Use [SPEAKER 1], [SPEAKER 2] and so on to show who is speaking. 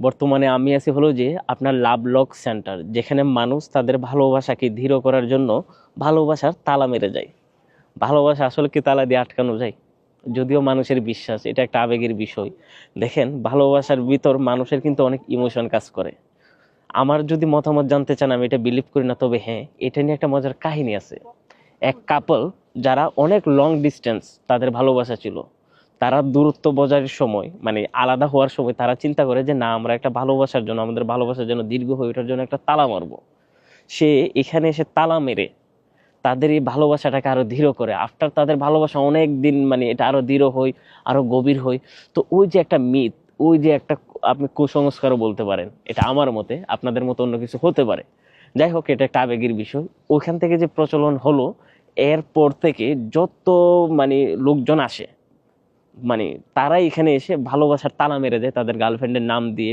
[SPEAKER 1] বর্তমানে আমি আছি হলো যে আপনার লাভ লক সেন্টার, যেখানে মানুষ তাদের ভালোবাসাকে দৃঢ় করার জন্য ভালোবাসার তালা মেরে যায়। ভালোবাসা আসলে কি তালা দিয়ে আটকানো যায়? যদিও মানুষের বিশ্বাস এটা একটা আবেগের বিষয়। দেখেন, ভালোবাসার ভিতর মানুষের কিন্তু অনেক ইমোশন কাজ করে। আমার যদি মতামত জানতে চান, আমি এটা বিলিভ করি না, তবে হ্যাঁ, এটা নিয়ে একটা মজার কাহিনী আছে। এক কাপল যারা অনেক লং ডিস্টেন্স তাদের ভালোবাসা ছিল, তারা দূরত্ব বজায়ের সময় মানে আলাদা হওয়ার সময় তারা চিন্তা করে যে না, আমরা একটা ভালোবাসার জন্য, আমাদের ভালোবাসার জন্য দীর্ঘ হয়ে ওঠার জন্য একটা তালা মারবো। সে এখানে এসে তালা মেরে তাদের এই ভালোবাসাটাকে আরো দৃঢ় করে। আফটার তাদের ভালোবাসা অনেক দিন মানে এটা আরো দৃঢ় হয়, আরো গভীর হয়। তো ওই যে একটা মিথ, ওই যে একটা, আপনি কুসংস্কারও বলতে পারেন, এটা আমার মতে, আপনাদের মতো অন্য কিছু হতে পারে। যাই হোক, এটা একটা আবেগের বিষয়। ওইখান থেকে যে প্রচলন হলো, এরপর থেকে যত মানে লোকজন আসে, মানে তারাই এখানে এসে ভালোবাসার তালা মেরে দেয় তাদের গার্লফ্রেন্ডের নাম দিয়ে।